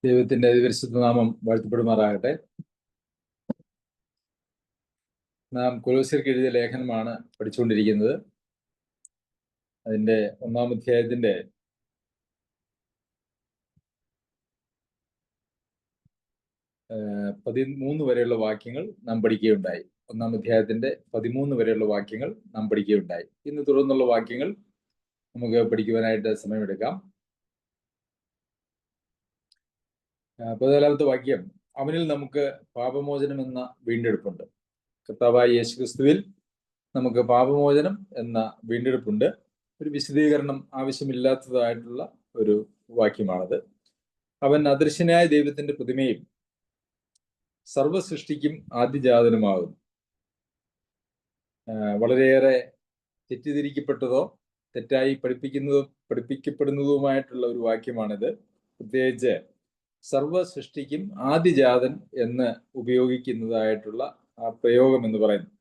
ദൈവത്തിന്റെ അതിപരിശുദ്ധ നാമം വാഴ്ത്തപ്പെടുമാറാകട്ടെ. നാം കൊലോസ്യർക്ക് എഴുതിയ ലേഖനമാണ് പഠിച്ചുകൊണ്ടിരിക്കുന്നത്. അതിന്റെ 1-ാം അധ്യായത്തിന്റെ 13 വരെയുള്ള വാക്യങ്ങൾ നാം പഠിക്കുകയുണ്ടായി. 1-ാം അധ്യായത്തിന്റെ 13 വരെയുള്ള വാക്യങ്ങൾ നാം പഠിക്കുകയുണ്ടായി. ഇന്ന് തുടർന്നുള്ള വാക്യങ്ങൾ നമുക്ക് പഠിക്കുവാനായിട്ട് സമയമെടുക്കാം. 14-ാമത്തെ വാക്യം, അവനിൽ നമുക്ക് പാപമോചനം എന്ന വീണ്ടെടുപ്പുണ്ട്. കർത്താവായ യേശുക്രിസ്തുവിൽ നമുക്ക് പാപമോചനം എന്ന വീണ്ടെടുപ്പുണ്ട്. ഒരു വിശദീകരണം ആവശ്യമില്ലാത്തതായിട്ടുള്ള ഒരു വാക്യമാണത്. അവൻ അദൃശ്യനായ ദൈവത്തിന്റെ പ്രതിമയും സർവസൃഷ്ടിക്കും ആദ്യജാതനുമാകുന്നു. വളരെയേറെ തെറ്റിദ്ധരിക്കപ്പെട്ടതോ തെറ്റായി പഠിപ്പിക്കപ്പെടുന്നതുമായിട്ടുള്ള ഒരു വാക്യമാണിത്. പ്രത്യേകിച്ച് സർവസൃഷ്ടിക്കും ആദ്യജാതൻ എന്ന് ഉപയോഗിക്കുന്നതായിട്ടുള്ള ആ പ്രയോഗം എന്ന് പറയുന്നു.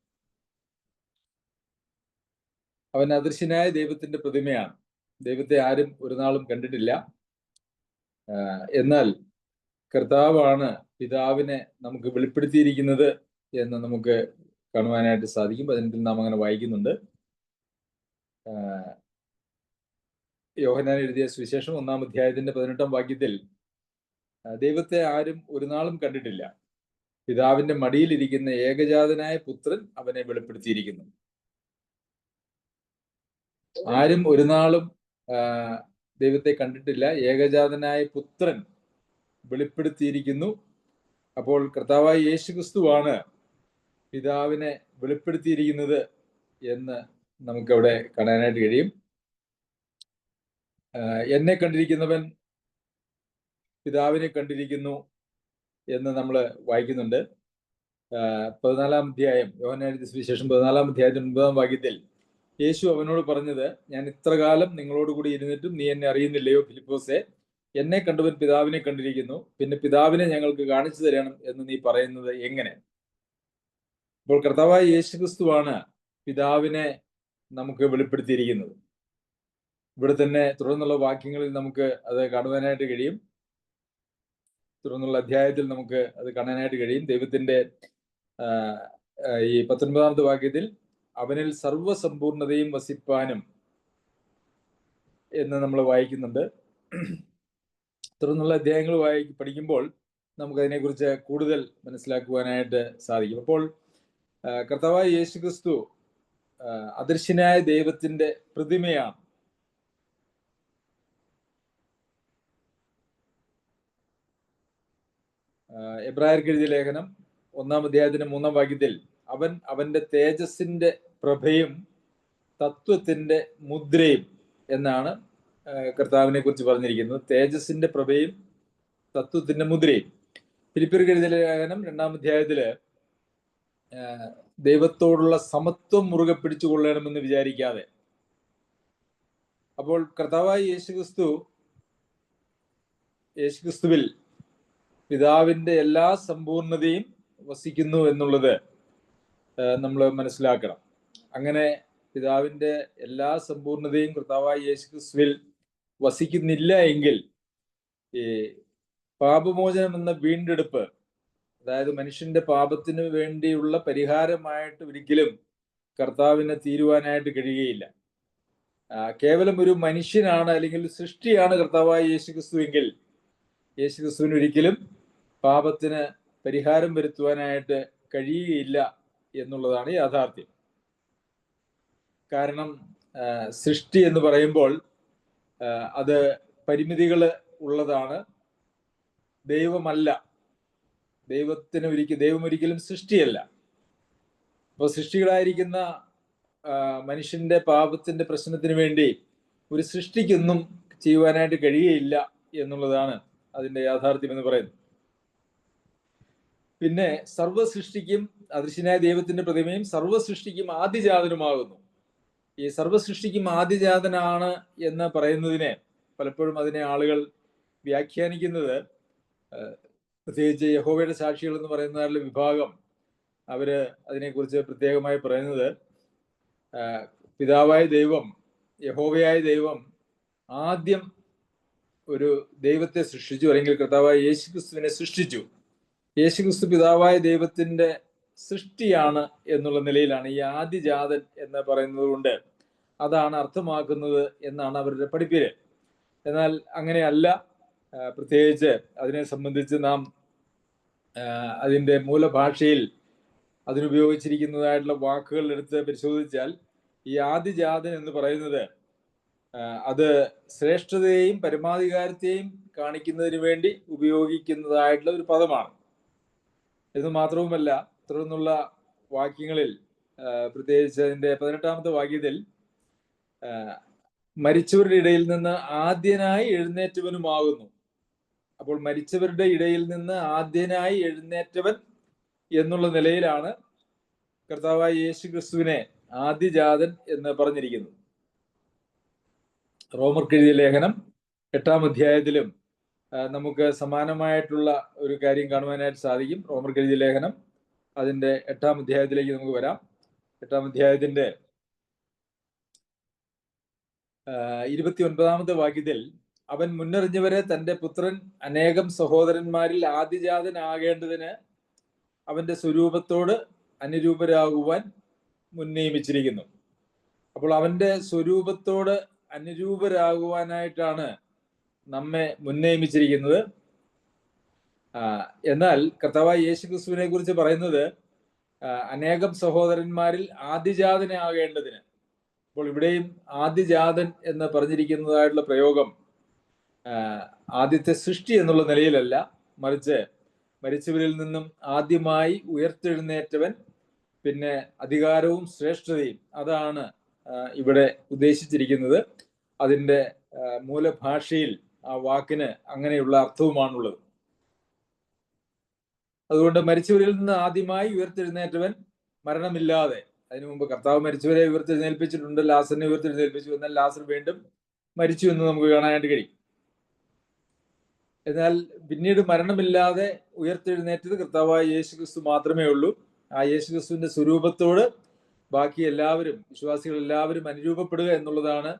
അവൻ അദൃശ്യനായ ദൈവത്തിന്റെ പ്രതിമയാണ്. ദൈവത്തെ ആരും ഒരു നാളും കണ്ടിട്ടില്ല. എന്നാൽ കർത്താവാണ് പിതാവിനെ നമുക്ക് വെളിപ്പെടുത്തിയിരിക്കുന്നത് എന്ന് നമുക്ക് കാണുവാനായിട്ട് സാധിക്കും. അതിൽ നാം അങ്ങനെ വായിക്കുന്നുണ്ട്. യോഹന്നാൻ എഴുതിയ സുവിശേഷം 1-ാം അധ്യായത്തിന്റെ 18-ാം വാക്യത്തിൽ ദൈവത്തെ ആരും ഒരു നാളും കണ്ടിട്ടില്ല, പിതാവിന്റെ മടിയിലിരിക്കുന്ന ഏകജാതനായ പുത്രൻ അവനെ വെളിപ്പെടുത്തിയിരിക്കുന്നു. ആരും ഒരു നാളും ദൈവത്തെ കണ്ടിട്ടില്ല, ഏകജാതനായ പുത്രൻ വെളിപ്പെടുത്തിയിരിക്കുന്നു. അപ്പോൾ കർത്താവായ യേശുക്രിസ്തുവാണ് പിതാവിനെ വെളിപ്പെടുത്തിയിരിക്കുന്നത് എന്ന് നമുക്കവിടെ കാണാനായിട്ട് കഴിയും. എന്നെ കണ്ടിരിക്കുന്നവൻ പിതാവിനെ കണ്ടിരിക്കുന്നു എന്ന് നമ്മൾ വായിക്കുന്നുണ്ട്. 14-ാം അധ്യായം, യോഹന്നാൻ എഴുതിയ സുവിശേഷം 14-ാം അധ്യായത്തിന്റെ 9-ാം വാക്യത്തിൽ യേശു അവനോട് പറഞ്ഞത്, ഞാൻ ഇത്രകാലം നിങ്ങളോട് കൂടി ഇരുന്നിട്ടും നീ എന്നെ അറിയുന്നില്ലയോ ഫിലിപ്പോസേ? എന്നെ കണ്ടവൻ പിതാവിനെ കണ്ടിരിക്കുന്നു, പിന്നെ പിതാവിനെ ഞങ്ങൾക്ക് കാണിച്ചു തരണം എന്ന് നീ പറയുന്നത് എങ്ങനെ? അപ്പോൾ കർത്താവായ യേശുക്രിസ്തുവാണ് പിതാവിനെ നമുക്ക് വെളിപ്പെടുത്തിയിരിക്കുന്നത്. ഇവിടെ തന്നെ തുടർന്നുള്ള വാക്യങ്ങളിൽ നമുക്ക് അത് കാണുവാനായിട്ട് കഴിയും. തുടർന്നുള്ള അധ്യായത്തിൽ നമുക്ക് അത് കാണാനായിട്ട് കഴിയും. ദൈവത്തിന്റെ ഈ 19-ാമത്തെ വാക്യത്തിൽ അവനിൽ സർവസമ്പൂർണതയും വസിപ്പാനും എന്ന് നമ്മൾ വായിക്കുന്നുണ്ട്. തുടർന്നുള്ള അധ്യായങ്ങൾ പഠിക്കുമ്പോൾ നമുക്കതിനെക്കുറിച്ച് കൂടുതൽ മനസ്സിലാക്കുവാനായിട്ട് സാധിക്കും. അപ്പോൾ കർത്താവായ യേശുക്രിസ്തു അദൃശ്യനായ ദൈവത്തിന്റെ പ്രതിമയാണ്. എബ്രായർക്ക് എഴുതിയ ലേഖനം 1-ാം അധ്യായത്തിന്റെ 3-ാം വാക്യത്തിൽ അവൻ അവന്റെ തേജസ്സിന്റെ പ്രഭയും തത്വത്തിന്റെ മുദ്രയും എന്നാണ് കർത്താവിനെ കുറിച്ച് പറഞ്ഞിരിക്കുന്നത്. തേജസ്സിന്റെ പ്രഭയും തത്വത്തിന്റെ മുദ്രയും. ഫിലിപ്പിയർക്ക് എഴുതിയ ലേഖനം 2-ാം അധ്യായത്തില് ദൈവത്തോടുള്ള സമത്വം മുറുകെ പിടിച്ചു കൊള്ളണമെന്ന് വിചാരിക്കാതെ. അപ്പോൾ കർത്താവായ യേശുക്രിസ്തുവിൽ പിതാവിന്റെ എല്ലാ സമ്പൂർണതയും വസിക്കുന്നു എന്നുള്ളത് നമ്മൾ മനസ്സിലാക്കണം. അങ്ങനെ പിതാവിന്റെ എല്ലാ സമ്പൂർണതയും കർത്താവായ യേശുക്രിസ്തുവിൽ വസിക്കുന്നില്ല എങ്കിൽ ഈ പാപമോചനം എന്ന വീണ്ടെടുപ്പ്, അതായത് മനുഷ്യന്റെ പാപത്തിന് വേണ്ടിയുള്ള പരിഹാരമായിട്ട് ഒരിക്കലും കർത്താവിനെ തീരുവാനായിട്ട് കഴിയുകയില്ല. കേവലം ഒരു മനുഷ്യനാണ് അല്ലെങ്കിൽ സൃഷ്ടിയാണ് കർത്താവായ യേശുക്രിസ്തു എങ്കിൽ യേശുക്രിസ്തുവിന് ഒരിക്കലും പാപത്തിന് പരിഹാരം വരുത്തുവാനായിട്ട് കഴിയുകയില്ല എന്നുള്ളതാണ് യാഥാർത്ഥ്യം. കാരണം സൃഷ്ടി എന്ന് പറയുമ്പോൾ അത് പരിമിതികൾ ഉള്ളതാണ്. ദൈവമല്ല, ദൈവം ഒരിക്കലും സൃഷ്ടിയല്ല. അപ്പോൾ സൃഷ്ടികളായിരിക്കുന്ന മനുഷ്യന്റെ പാപത്തിന്റെ പ്രശ്നത്തിന് വേണ്ടി ഒരു സൃഷ്ടിക്കൊന്നും ചെയ്യുവാനായിട്ട് കഴിയുകയില്ല എന്നുള്ളതാണ് അതിന്റെ യാഥാർത്ഥ്യം എന്ന് പറയുന്നത്. പിന്നെ സർവസൃഷ്ടിക്കും അദൃശ്യനായ ദൈവത്തിന്റെ പ്രതിമയും സർവസൃഷ്ടിക്കും ആദ്യജാതനുമാകുന്നു. ഈ സർവസൃഷ്ടിക്കും ആദ്യജാതനാണ് എന്ന് പറയുന്നതിനെ പലപ്പോഴും അതിനെ ആളുകൾ വ്യാഖ്യാനിക്കുന്നത്, പ്രത്യേകിച്ച് യഹോവയുടെ സാക്ഷികൾ എന്ന് പറയുന്ന വിഭാഗം, അവര് അതിനെക്കുറിച്ച് പ്രത്യേകമായി പറയുന്നത് പിതാവായ ദൈവം, യഹോവയായ ദൈവം ആദ്യം ഒരു ദൈവത്തെ സൃഷ്ടിച്ചു, അല്ലെങ്കിൽ കർത്താവായ യേശുക്രിസ്തുവിനെ സൃഷ്ടിച്ചു. യേശുക്രിസ്തു പിതാവായ ദൈവത്തിന്റെ സൃഷ്ടിയാണ് എന്നുള്ള നിലയിലാണ് ഈ ആദിജാതൻ എന്ന് പറയുന്നത് കൊണ്ട് അതാണ് അർത്ഥമാക്കുന്നത് എന്നാണ് അവരുടെ പഠിപ്പില്. എന്നാൽ അങ്ങനെയല്ല. പ്രത്യേകിച്ച് അതിനെ സംബന്ധിച്ച് നാം അതിൻ്റെ മൂലഭാഷയിൽ അതിനുപയോഗിച്ചിരിക്കുന്നതായിട്ടുള്ള വാക്കുകൾ എടുത്ത് പരിശോധിച്ചാൽ ഈ ആദിജാതൻ എന്ന് പറയുന്നത് അത് ശ്രേഷ്ഠതയെയും പരമാധികാരത്തെയും കാണിക്കുന്നതിന് വേണ്ടി ഉപയോഗിക്കുന്നതായിട്ടുള്ള ഒരു പദമാണ്. എന്ന് മാത്രവുമല്ല, തുടർന്നുള്ള വാക്യങ്ങളിൽ പ്രത്യേകിച്ച് അതിൻ്റെ 18-ാമത്തെ വാക്യത്തിൽ മരിച്ചവരുടെ ഇടയിൽ നിന്ന് ആദ്യനായി എഴുന്നേറ്റവനുമാകുന്നു. അപ്പോൾ മരിച്ചവരുടെ ഇടയിൽ നിന്ന് ആദ്യനായി എഴുന്നേറ്റവൻ എന്നുള്ള നിലയിലാണ് കർത്താവായ യേശു ക്രിസ്തുവിനെ ആദിജാതൻ എന്ന് പറഞ്ഞിരിക്കുന്നത്. റോമർക്കെഴുതിയ ലേഖനം 8-ാം അധ്യായത്തിലും നമുക്ക് സമാനമായിട്ടുള്ള ഒരു കാര്യം കാണുവാനായിട്ട് സാധിക്കും. റോമർക്കെഴുതിയ ലേഖനം അതിൻ്റെ 8-ാം അധ്യായത്തിലേക്ക് നമുക്ക് വരാം. 8-ാം അധ്യായത്തിന്റെ 29-ാമത്തെ വാക്യത്തിൽ അവൻ മുന്നറിഞ്ഞവരെ തൻ്റെ പുത്രൻ അനേകം സഹോദരന്മാരിൽ ആദിജാതനാകേണ്ടതിന് അവന്റെ സ്വരൂപത്തോട് അനുരൂപരാകുവാൻ മുൻനിയമിച്ചിരിക്കുന്നു. അപ്പോൾ അവന്റെ സ്വരൂപത്തോട് അനുരൂപരാകുവാനായിട്ടാണ് നമ്മെ മുൻനിയമിച്ചിരിക്കുന്നത്. എന്നാൽ കർത്താവായ യേശു ക്രിസ്തുവിനെ കുറിച്ച് പറയുന്നത് അനേകം സഹോദരന്മാരിൽ ആദിജാതനാകേണ്ടതിന്. അപ്പോൾ ഇവിടെയും ആദിജാതൻ എന്ന് പറഞ്ഞിരിക്കുന്നതായിട്ടുള്ള പ്രയോഗം ആദ്യത്തെ സൃഷ്ടി എന്നുള്ള നിലയിലല്ല, മറിച്ച് മരിച്ചവരിൽ നിന്നും ആദ്യമായി ഉയർത്തെഴുന്നേറ്റവൻ, പിന്നെ അധികാരവും ശ്രേഷ്ഠതയും, അതാണ് ഇവിടെ ഉദ്ദേശിച്ചിരിക്കുന്നത്. അതിൻ്റെ മൂലഭാഷയിൽ ആ വാക്കിന് അങ്ങനെയുള്ള അർത്ഥവുമാണുള്ളത്. അതുകൊണ്ട് മരിച്ചവരിൽ നിന്ന് ആദ്യമായി ഉയർത്തെഴുന്നേറ്റവൻ മരണമില്ലാതെ, അതിനു മുമ്പ് കർത്താവ് മരിച്ചവരെ ഉയർത്തെഴുന്നേൽപ്പിച്ചിട്ടുണ്ട്, ലാസറിനെ ഉയർത്തെഴുന്നേൽപ്പിച്ചു. എന്നാൽ ലാസർ വീണ്ടും മരിച്ചു എന്ന് നമുക്ക് കാണാനായിട്ട് കഴിയും. എന്നാൽ പിന്നീട് മരണമില്ലാതെ ഉയർത്തെഴുന്നേറ്റത് കർത്താവായ യേശു ക്രിസ്തു മാത്രമേ ഉള്ളൂ. ആ യേശു ക്രിസ്തുവിന്റെ സ്വരൂപത്തോട് ബാക്കി എല്ലാവരും, വിശ്വാസികൾ എല്ലാവരും അനുരൂപപ്പെടുക എന്നുള്ളതാണ്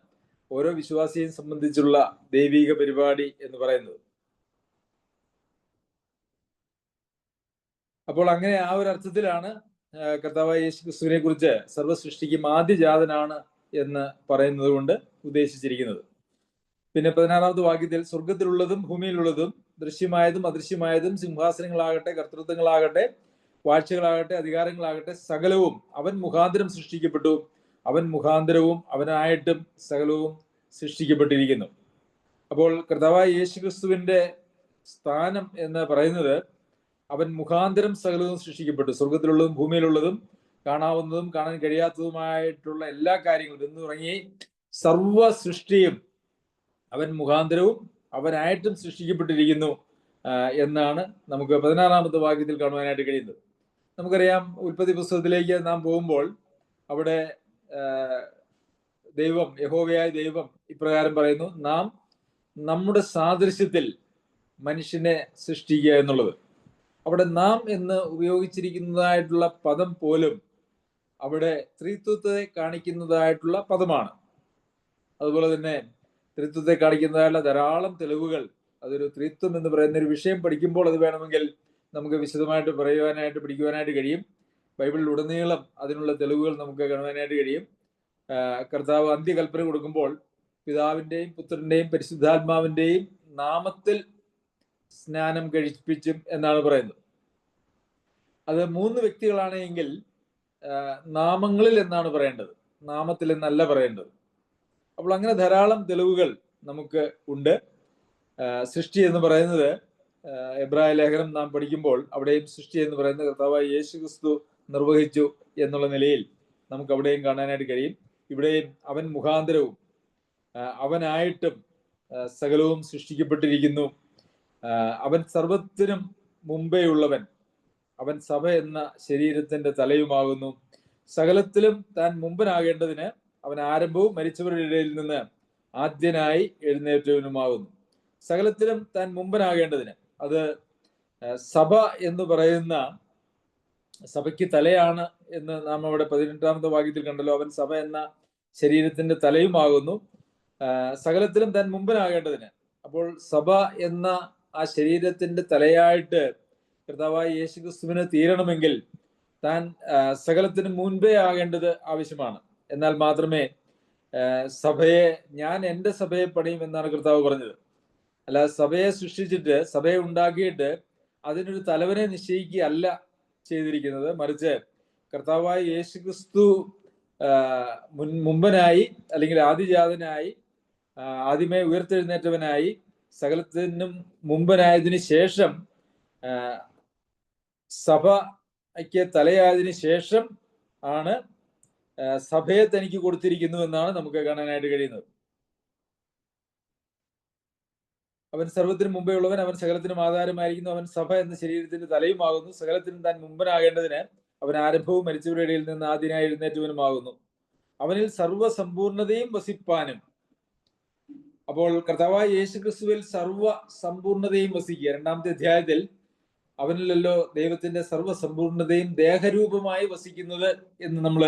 ഓരോ വിശ്വാസിയെയും സംബന്ധിച്ചുള്ള ദൈവിക പരിപാടി എന്ന് പറയുന്നത്. അപ്പോൾ അങ്ങനെ ആ ഒരു അർത്ഥത്തിലാണ് കർത്താവായ യേശു ക്രിസ്തുവിനെ കുറിച്ച് സർവ്വസൃഷ്ടിക്കും ആദ്യജാതനാണ് എന്ന് പറയുന്നത് കൊണ്ട് ഉദ്ദേശിച്ചിരിക്കുന്നത്. പിന്നെ 16-ാമത്തെ വാക്യത്തിൽ സ്വർഗത്തിലുള്ളതും ഭൂമിയിലുള്ളതും ദൃശ്യമായതും അദൃശ്യമായതും സിംഹാസനങ്ങളാകട്ടെ, കർത്തൃത്വങ്ങളാകട്ടെ, വാഴ്ചകളാകട്ടെ, അധികാരങ്ങളാകട്ടെ, സകലവും അവൻ മുഖാന്തരം സൃഷ്ടിക്കപ്പെട്ടു. അവൻ മുഖാന്തരവും അവനായിട്ടും സകലവും സൃഷ്ടിക്കപ്പെട്ടിരിക്കുന്നു. അപ്പോൾ കർത്താവായ യേശു ക്രിസ്തുവിന്റെ സ്ഥാനം എന്ന് പറയുന്നത് അവൻ മുഖാന്തരം സകലവും സൃഷ്ടിക്കപ്പെട്ടു. സ്വർഗത്തിലുള്ളതും ഭൂമിയിലുള്ളതും കാണാവുന്നതും കാണാൻ കഴിയാത്തതുമായിട്ടുള്ള എല്ലാ കാര്യങ്ങളും എന്ന് തുടങ്ങി സർവ സൃഷ്ടിയും അവൻ മുഖാന്തരവും അവനായിട്ടും സൃഷ്ടിക്കപ്പെട്ടിരിക്കുന്നു എന്നാണ് നമുക്ക് 16-ാമത്തെ വാക്യത്തിൽ കാണുവാനായിട്ട് കഴിയുന്നത്. നമുക്കറിയാം, ഉൽപ്പത്തി പുസ്തകത്തിലേക്ക് നാം പോകുമ്പോൾ അവിടെ ദൈവം, യഹോവയായ ദൈവം ഇപ്രകാരം പറയുന്നു, നാം നമ്മുടെ സാദൃശ്യത്തിൽ മനുഷ്യനെ സൃഷ്ടിക്കുക എന്നുള്ളത്. അവിടെ നാം എന്ന് ഉപയോഗിച്ചിരിക്കുന്നതായിട്ടുള്ള പദം പോലും അവിടെ ത്രിത്വത്തെ കാണിക്കുന്നതായിട്ടുള്ള പദമാണ്. അതുപോലെ തന്നെ ത്രിത്വത്തെ കാണിക്കുന്നതായുള്ള ധാരാളം തെളിവുകൾ, അതൊരു ത്രിത്വം എന്ന് പറയുന്ന ഒരു വിഷയം പഠിക്കുമ്പോൾ അത് വേണമെങ്കിൽ നമുക്ക് വിശദമായിട്ട് പറയുവാനായിട്ട് പഠിക്കുവാനായിട്ട് കഴിയും. ബൈബിളിൽ ഉടനീളം അതിനുള്ള തെളിവുകൾ നമുക്ക് കാണുവാനായിട്ട് കഴിയും. കർത്താവ് അന്ത്യകൽപ്പന കൊടുക്കുമ്പോൾ പിതാവിൻ്റെയും പുത്രൻ്റെയും പരിശുദ്ധാത്മാവിൻ്റെയും നാമത്തിൽ സ്നാനം കഴിപ്പിച്ചും എന്നാണ് പറയുന്നത്. അത് 3 വ്യക്തികളാണ് എങ്കിൽ നാമങ്ങളിൽ എന്നാണ് പറയേണ്ടത്, നാമത്തിൽ എന്നല്ല പറയേണ്ടത്. അപ്പോൾ അങ്ങനെ ധാരാളം തെളിവുകൾ നമുക്ക് ഉണ്ട്. സൃഷ്ടി എന്ന് പറയുന്നത് എബ്രായ ലേഖനം നാം പഠിക്കുമ്പോൾ അവിടെയും സൃഷ്ടി എന്ന് പറയുന്നത് കർത്താവായ യേശു ക്രിസ്തു നിർവഹിച്ചു എന്നുള്ള നിലയിൽ നമുക്ക് അവിടെയും കാണാനായിട്ട് കഴിയും. ഇവിടെയും അവൻ മുഖാന്തരവും അവനായിട്ടും സകലവും സൃഷ്ടിക്കപ്പെട്ടിരിക്കുന്നു. അവൻ സർവത്തിനും മുമ്പേ ഉള്ളവൻ, അവൻ സഭ എന്ന ശരീരത്തിന്റെ തലയുമാകുന്നു. സകലത്തിലും താൻ മുമ്പനാകേണ്ടതിന് അവൻ ആരംഭവും മരിച്ചവരുടെ ഇടയിൽ നിന്ന് ആദ്യനായി എഴുന്നേറ്റവനുമാകുന്നു. സകലത്തിലും താൻ മുമ്പനാകേണ്ടതിന്, അത് സഭ എന്ന് പറയുന്ന സഭയ്ക്ക് തലയാണ് എന്ന് നാം അവിടെ 18-ാമത്തെ വാക്യത്തിൽ കണ്ടല്ലോ. അവൻ സഭ എന്ന ശരീരത്തിന്റെ തലയുമാകുന്നു. സകലത്തിലും താൻ മുമ്പനാകേണ്ടതിന്. അപ്പോൾ സഭ എന്ന ആ ശരീരത്തിന്റെ തലയായിട്ട് കർത്താവായ യേശുക്രിസ്തുവിന് തീരണമെങ്കിൽ താൻ സകലത്തിന് മുൻപേ ആകേണ്ടത് ആവശ്യമാണ്. എന്നാൽ മാത്രമേ സഭയെ, ഞാൻ എൻ്റെ സഭയെ പണിയും എന്നാണ് കർത്താവ് പറഞ്ഞത്. അല്ലാതെ സഭയെ സൃഷ്ടിച്ചിട്ട്, സഭയെ ഉണ്ടാക്കിയിട്ട് അതിനൊരു തലവനെ നിശ്ചയിക്കുകയല്ല ചെയ്തിരിക്കുന്നത്. മറിച്ച് കർത്താവായ യേശുക്രിസ്തു മുമ്പനായി, അല്ലെങ്കിൽ ആദിജാതനായി, ആദ്യമേ ഉയർത്തെഴുന്നേറ്റവനായി, സകലത്തിനും മുമ്പനായതിനു ശേഷം, സഭയ്ക്ക് തലയായതിനു ശേഷം ആണ് സഭയെ തനിക്ക് കൊടുത്തിരിക്കുന്നു എന്നാണ് നമുക്ക് കാണാനായിട്ട് കഴിയുന്നത്. അവൻ സർവ്വത്തിനും മുമ്പേ ഉള്ളവൻ, അവൻ സകലത്തിനും ആധാരമായിരിക്കുന്നു, അവൻ സഭ എന്ന ശരീരത്തിന്റെ തലയുമാകുന്നു. സകലത്തിനും താൻ മുമ്പനാകേണ്ടതിന് അവൻ ആരംഭവും മരിച്ചവരുടെ ഇടയിൽ നിന്ന് ആദ്യനായി എഴുന്നേറ്റവനുമാകുന്നു. അവനിൽ സർവ്വസമ്പൂർണതയും വസിപ്പാനും. അപ്പോൾ കർത്താവായ യേശുക്രിസ്തുവിൽ സർവ്വസമ്പൂർണതയും വസിക്കുക. 2-ാമത്തെ അധ്യായത്തിൽ അവനിലല്ലോ ദൈവത്തിന്റെ സർവ്വസമ്പൂർണതയും ദേഹരൂപമായി വസിക്കുന്നത് എന്ന് നമ്മൾ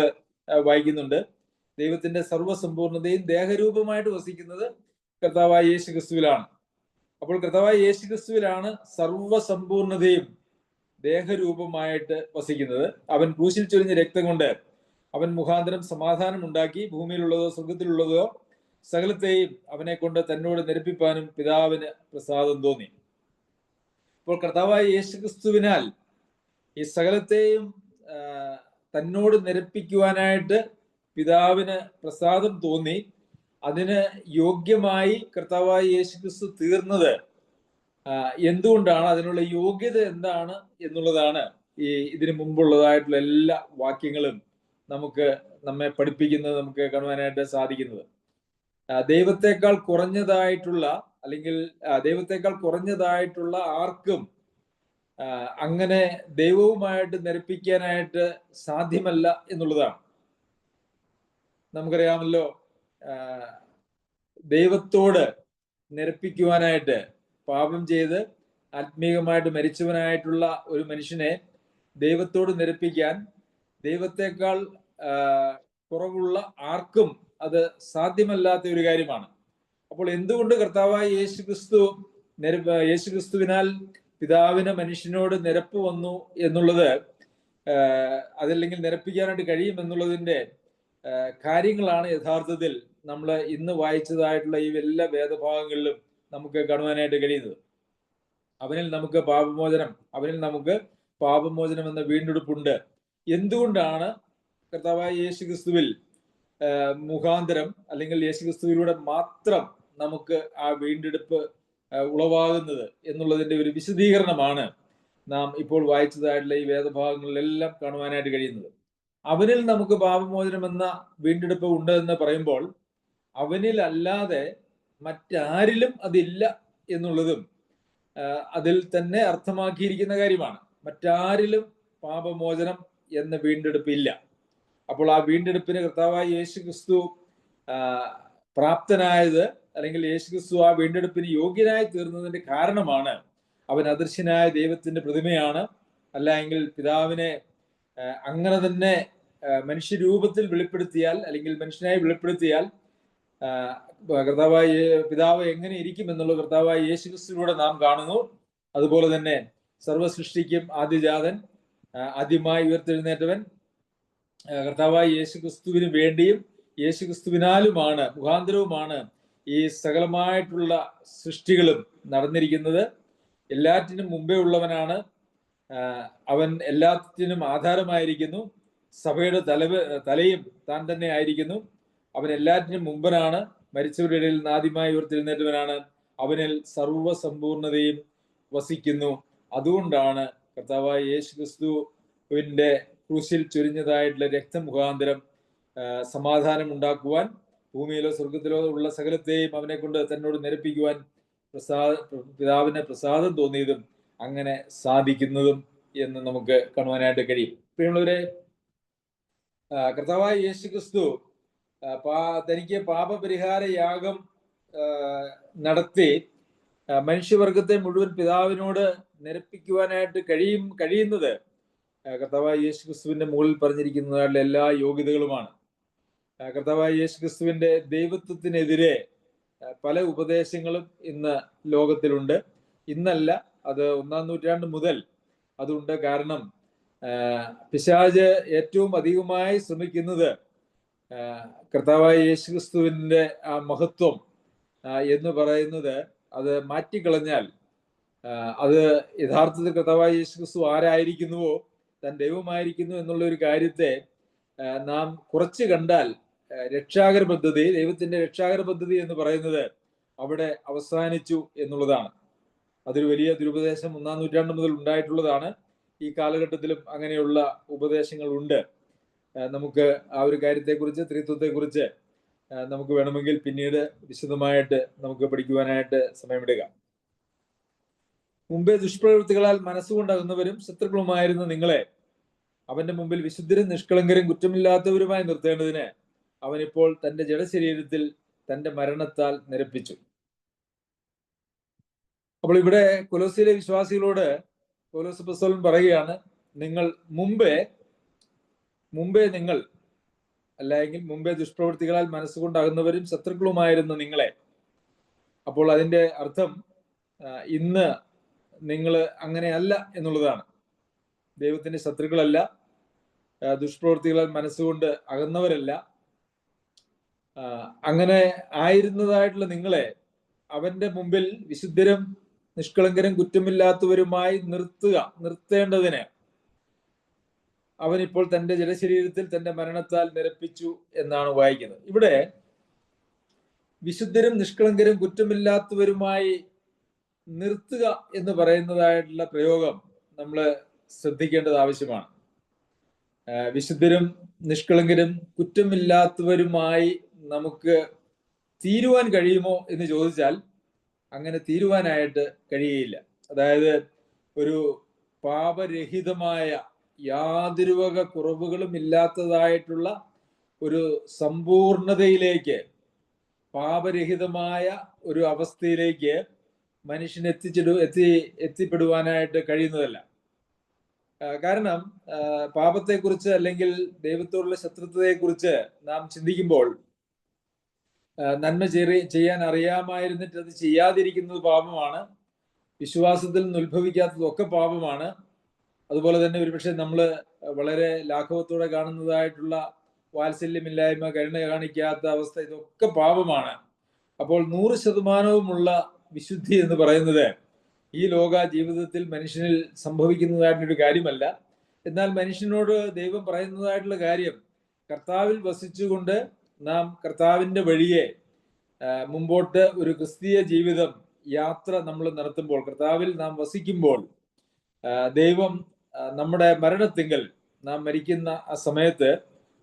വായിക്കുന്നുണ്ട്. ദൈവത്തിന്റെ സർവ്വസമ്പൂർണതയും ദേഹരൂപമായിട്ട് വസിക്കുന്നത് കർത്താവായ യേശുക്രിസ്തുവിലാണ്. അപ്പോൾ കർത്താവായ യേശുക്രിസ്തുവിലാണ് സർവ്വസമ്പൂർണതയും ദേഹരൂപമായിട്ട് വസിക്കുന്നത്. അവൻ ക്രൂശിൽ ചൊരിഞ്ഞ രക്തം കൊണ്ട് അവൻ മുഖാന്തരം സമാധാനം ഉണ്ടാക്കി, ഭൂമിയിലുള്ളതോ സ്വർഗത്തിലുള്ളതോ സകലത്തെയും അവനെ കൊണ്ട് തന്നോട് നിരപ്പിപ്പാനും പിതാവിന് പ്രസാദം തോന്നി. അപ്പോൾ കർത്താവായ യേശുക്രിസ്തുവിനാൽ ഈ സകലത്തെയും തന്നോട് നിരപ്പിക്കുവാനായിട്ട് പിതാവിന് പ്രസാദം തോന്നി. അതിന് യോഗ്യമായി കർത്താവായ യേശുക്രിസ്തു തീർന്നത് എന്തുകൊണ്ടാണ്, അതിനുള്ള യോഗ്യത എന്താണ് എന്നുള്ളതാണ് ഇതിനു മുമ്പുള്ളതായിട്ടുള്ള എല്ലാ വാക്യങ്ങളും നമ്മെ പഠിപ്പിക്കുന്നത്, നമുക്ക് കാണുവാനായിട്ട് സാധിക്കുന്നത്. ദൈവത്തെക്കാൾ കുറഞ്ഞതായിട്ടുള്ള, അല്ലെങ്കിൽ ദൈവത്തെക്കാൾ കുറഞ്ഞതായിട്ടുള്ള ആർക്കും അങ്ങനെ ദൈവവുമായിട്ട് നിരപ്പിക്കാനായിട്ട് സാധ്യമല്ല എന്നുള്ളതാണ്. നമുക്കറിയാമല്ലോ, ദൈവത്തോട് നിരപ്പിക്കുവാനായിട്ട് പാപം ചെയ്ത് ആത്മീകമായിട്ട് മരിച്ചവനായിട്ടുള്ള ഒരു മനുഷ്യനെ ദൈവത്തോട് നിരപ്പിക്കാൻ ദൈവത്തെക്കാൾ കുറവുള്ള ആർക്കും അത് സാധ്യമല്ലാത്ത ഒരു കാര്യമാണ്. അപ്പോൾ എന്തുകൊണ്ട് കർത്താവായ യേശുക്രിസ്തുവിനാൽ പിതാവിന് മനുഷ്യനോട് നിരപ്പ് വന്നു എന്നുള്ളത്, അതല്ലെങ്കിൽ നിരപ്പിക്കാനായിട്ട് കഴിയും എന്നുള്ളതിന്റെ കാര്യങ്ങളാണ് യഥാർത്ഥത്തിൽ നമ്മൾ ഇന്ന് വായിച്ചതായിട്ടുള്ള ഈ എല്ലാ വേദഭാഗങ്ങളിലും നമുക്ക് കാണുവാനായിട്ട് കഴിയുന്നത്. അവനിൽ നമുക്ക് പാപമോചനം എന്ന വീണ്ടെടുപ്പുണ്ട്. എന്തുകൊണ്ടാണ് കർത്താവായ യേശുക്രിസ്തുവിൽ മുഖാന്തരം, അല്ലെങ്കിൽ യേശുക്രിസ്തുവിലൂടെ മാത്രം നമുക്ക് ആ വീണ്ടെടുപ്പ് ഉളവാകുന്നത് എന്നുള്ളതിന്റെ ഒരു വിശദീകരണമാണ് നാം ഇപ്പോൾ വായിച്ചതായിട്ടുള്ള ഈ വേദഭാഗങ്ങളിലെല്ലാം കാണുവാനായിട്ട് കഴിയുന്നത്. അവനിൽ നമുക്ക് പാപമോചനം എന്ന വീണ്ടെടുപ്പ് ഉണ്ട് എന്ന് പറയുമ്പോൾ അവനിൽ അല്ലാതെ മറ്റാരിലും അതില്ല എന്നുള്ളതും അതിൽ തന്നെ അർത്ഥമാക്കിയിരിക്കുന്ന കാര്യമാണ്. മറ്റാരിലും പാപമോചനം എന്ന വീണ്ടെടുപ്പ് ഇല്ല. അപ്പോൾ ആ വീണ്ടെടുപ്പിന് കർത്താവായ യേശുക്രിസ്തു പ്രാപ്തനായത്, അല്ലെങ്കിൽ യേശുക്രിസ്തു ആ വീണ്ടെടുപ്പിന് യോഗ്യനായി തീർന്നതിന്റെ കാരണമാണ് അവൻ അദൃശ്യനായ ദൈവത്തിന്റെ പ്രതിമയാണ്. അല്ല എങ്കിൽ പിതാവിനെ അങ്ങനെ തന്നെ മനുഷ്യരൂപത്തിൽ വെളിപ്പെടുത്തിയാൽ, അല്ലെങ്കിൽ മനുഷ്യനായി വെളിപ്പെടുത്തിയാൽ പിതാവ് എങ്ങനെ ഇരിക്കും എന്നുള്ളത് കർത്താവായ യേശുക്രിസ്തുവിലൂടെ നാം കാണുന്നു. അതുപോലെ തന്നെ സർവ്വസൃഷ്ടിക്കും ആദ്യജാതൻ, ആദ്യമായി ഉയർത്തെഴുന്നേറ്റവൻ കർത്താവായ യേശുക്രിസ്തുവിന് വേണ്ടിയും യേശുക്രിസ്തുവിനാലുമാണ്, മുഖാന്തരവുമാണ് ഈ സകലമായിട്ടുള്ള സൃഷ്ടികളും നടന്നിരിക്കുന്നത്. എല്ലാറ്റിനും മുമ്പേ ഉള്ളവനാണ് അവൻ, എല്ലാറ്റിനും ആധാരമായിരിക്കുന്നു. സഭയുടെ തലയും താൻ തന്നെ ആയിരിക്കുന്നു. അവൻ എല്ലാറ്റിനും മുമ്പനാണ്, മരിച്ചവരുടെ ഇടയിൽ നിന്ന് ആദ്യമായി ഉയർത്തെഴുന്നേറ്റവനാണ്. അവനിൽ സർവ്വസമ്പൂർണതയും വസിക്കുന്നു. അതുകൊണ്ടാണ് കർത്താവായ യേശുക്രിസ്തുവിന്റെ ക്രൂശിൽ ചൊരിഞ്ഞതായിട്ടുള്ള രക്തമുഖാന്തരം സമാധാനം ഉണ്ടാക്കുവാൻ, ഭൂമിയിലോ സ്വർഗത്തിലോ ഉള്ള സകലത്തെയും അവനെ കൊണ്ട് തന്നോട് നിരപ്പിക്കുവാൻ പിതാവിന് പ്രസാദം തോന്നിയതും അങ്ങനെ സാധിക്കുന്നതും എന്ന് നമുക്ക് കാണുവാനായിട്ട് കഴിയും. പ്രിയമുള്ളവരെ, കർത്താവായ യേശുക്രിസ്തു തനിക്ക് പാപപരിഹാര യാഗം നടത്തി മനുഷ്യവർഗത്തെ മുഴുവൻ പിതാവിനോട് നിരപ്പിക്കുവാനായിട്ട് കഴിയുന്നത് കർത്താവായ യേശുക്രിസ്തുവിന്റെ മുകളിൽ പറഞ്ഞിരിക്കുന്നതായിട്ടുള്ള എല്ലാ യോഗ്യതകളുമാണ്. കർത്താവായ യേശുക്രിസ്തുവിന്റെ ദൈവത്വത്തിനെതിരെ പല ഉപദേശങ്ങളും ഇന്ന് ലോകത്തിലുണ്ട്. ഇന്നല്ല, അത് 1-ാം നൂറ്റാണ്ട് മുതൽ അതുണ്ട്. കാരണം പിശാച് ഏറ്റവും അധികമായി ശ്രമിക്കുന്നത് കർത്താവായ യേശുക്രിസ്തുവിന്റെ ആ മഹത്വം എന്ന് പറയുന്നത് അത് മാറ്റിക്കളഞ്ഞാൽ, അത് യഥാർത്ഥത്തിൽ കർത്താവായ യേശുക്രിസ്തു ആരായിരിക്കുന്നുവോ, താൻ ദൈവമായിരിക്കുന്നു എന്നുള്ള ഒരു കാര്യത്തെ നാം കുറച്ച് കണ്ടാൽ രക്ഷാകര പദ്ധതി, ദൈവത്തിന്റെ രക്ഷാകര പദ്ധതി എന്ന് പറയുന്നത് അവിടെ അവസാനിച്ചു എന്നുള്ളതാണ്. അതൊരു വലിയ ദുരുപദേശം 1-ാം നൂറ്റാണ്ട് മുതൽ ഉണ്ടായിട്ടുള്ളതാണ്. ഈ കാലഘട്ടത്തിലും അങ്ങനെയുള്ള ഉപദേശങ്ങൾ ഉണ്ട്. നമുക്ക് ആ ഒരു കാര്യത്തെക്കുറിച്ച്, ത്രിത്വത്തെക്കുറിച്ച് നമുക്ക് വേണമെങ്കിൽ പിന്നീട് വിശദമായിട്ട് നമുക്ക് പഠിക്കുവാനായിട്ട് സമയമെടുക്കാം. മുമ്പേ ദുഷ്പ്രവൃത്തികളാൽ മനസ്സുകൊണ്ടാകുന്നവരും ശത്രുക്കളുമായിരുന്ന നിങ്ങളെ അവന്റെ മുമ്പിൽ വിശുദ്ധരും നിഷ്കളങ്കരും കുറ്റമില്ലാത്തവരുമായി നിർത്തേണ്ടതിന് അവനിപ്പോൾ തന്റെ ജഡശരീരത്തിൽ തന്റെ മരണത്താൽ നിരപ്പിച്ചു. അപ്പോൾ ഇവിടെ കൊലോസ്യയിലെ വിശ്വാസികളോട് പൗലോസ് അപ്പോസ്തലൻ പറയുകയാണ്, നിങ്ങൾ മുമ്പേ നിങ്ങൾ, അല്ലെങ്കിൽ മുമ്പേ ദുഷ്പ്രവൃത്തികളാൽ മനസ്സുകൊണ്ടാകുന്നവരും ശത്രുക്കളുമായിരുന്ന നിങ്ങളെ. അപ്പോൾ അതിന്റെ അർത്ഥം ഇന്ന് നിങ്ങൾ അങ്ങനെയല്ല എന്നുള്ളതാണ്. ദൈവത്തിന്റെ ശത്രുക്കളല്ല, ദുഷ്പ്രവൃത്തികളാൽ മനസ്സുകൊണ്ട് അകന്നവരല്ല. അങ്ങനെ ആയിരുന്നതായിട്ടുള്ള നിങ്ങളെ അവന്റെ മുമ്പിൽ വിശുദ്ധരും നിഷ്കളങ്കരും കുറ്റമില്ലാത്തവരുമായി നിർത്തേണ്ടതിന് അവനിപ്പോൾ തന്റെ ജഡശരീരത്തിൽ തന്റെ മരണത്താൽ നിരപ്പിച്ചു എന്നാണ് വായിക്കുന്നത്. ഇവിടെ വിശുദ്ധരും നിഷ്കളങ്കരും കുറ്റമില്ലാത്തവരുമായി നിർത്തുക എന്ന് പറയുന്നതായിട്ടുള്ള പ്രയോഗം നമ്മൾ ശ്രദ്ധിക്കേണ്ടത് ആവശ്യമാണ്. വിശുദ്ധരും നിഷ്കളങ്കരും കുറ്റമില്ലാത്തവരുമായി നമുക്ക് തീരുവാൻ കഴിയുമോ എന്ന് ചോദിച്ചാൽ അങ്ങനെ തീരുവാനായിട്ട് കഴിയുകയില്ല. അതായത് ഒരു പാപരഹിതമായ, യാതൊരു വക കുറവുകളും ഇല്ലാത്തതായിട്ടുള്ള ഒരു സമ്പൂർണതയിലേക്ക്, പാപരഹിതമായ ഒരു അവസ്ഥയിലേക്ക് മനുഷ്യൻ എത്തിപ്പെടുവാനായിട്ട് കഴിയുന്നതല്ല. കാരണം പാപത്തെക്കുറിച്ച് അല്ലെങ്കിൽ ദൈവത്തോടുള്ള ശത്രുത്വത്തെക്കുറിച്ച് നാം ചിന്തിക്കുമ്പോൾ നന്മ ചെയ്യാൻ അറിയാമായിരുന്നിട്ട് അത് ചെയ്യാതിരിക്കുന്നത് പാപമാണ്. വിശ്വാസത്തിൽ നിന്ന് ഉത്ഭവിക്കാത്തതൊക്കെ പാപമാണ്. അതുപോലെ തന്നെ ഒരുപക്ഷെ നമ്മൾ വളരെ ലാഘവത്തോടെ കാണുന്നതായിട്ടുള്ള വാത്സല്യമില്ലായ്മ, കരുണ കാണിക്കാത്ത അവസ്ഥ, ഇതൊക്കെ പാപമാണ്. അപ്പോൾ 100% വിശുദ്ധി എന്ന് പറയുന്നത് ഈ ലോക ജീവിതത്തിൽ മനുഷ്യനിൽ സംഭവിക്കുന്നതായിട്ടൊരു കാര്യമല്ല. എന്നാൽ മനുഷ്യനോട് ദൈവം പറയുന്നതായിട്ടുള്ള കാര്യം, കർത്താവിൽ വസിച്ചുകൊണ്ട് നാം കർത്താവിന്റെ വഴിയെ മുമ്പോട്ട് ഒരു ക്രിസ്തീയ ജീവിതം യാത്ര നമ്മൾ നടത്തുമ്പോൾ, കർത്താവിൽ നാം വസിക്കുമ്പോൾ, ദൈവം നമ്മുടെ മരണത്തിങ്കൽ, നാം മരിക്കുന്ന ആ സമയത്ത്